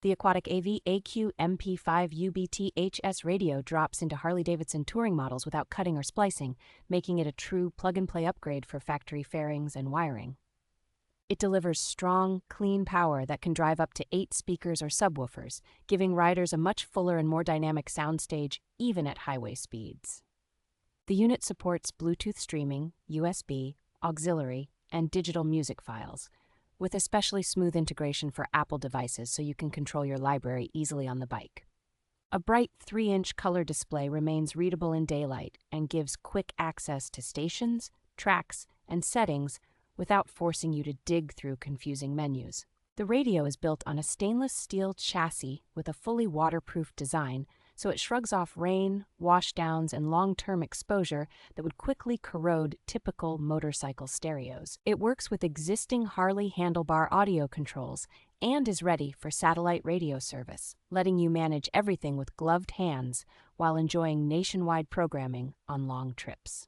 The Aquatic AV AQ-MP-5UBT-HS Radio drops into Harley-Davidson touring models without cutting or splicing, making it a true plug-and-play upgrade for factory fairings and wiring. It delivers strong, clean power that can drive up to 8 speakers or subwoofers, giving riders a much fuller and more dynamic soundstage even at highway speeds. The unit supports Bluetooth streaming, USB, auxiliary, and digital music files, with especially smooth integration for Apple devices so you can control your library easily on the bike. A bright 3-inch color display remains readable in daylight and gives quick access to stations, tracks, and settings without forcing you to dig through confusing menus. The radio is built on a stainless steel chassis with a fully waterproof design, so it shrugs off rain, washdowns, and long-term exposure that would quickly corrode typical motorcycle stereos. It works with existing Harley Handlebar audio controls and is ready for satellite radio service, letting you manage everything with gloved hands while enjoying nationwide programming on long trips.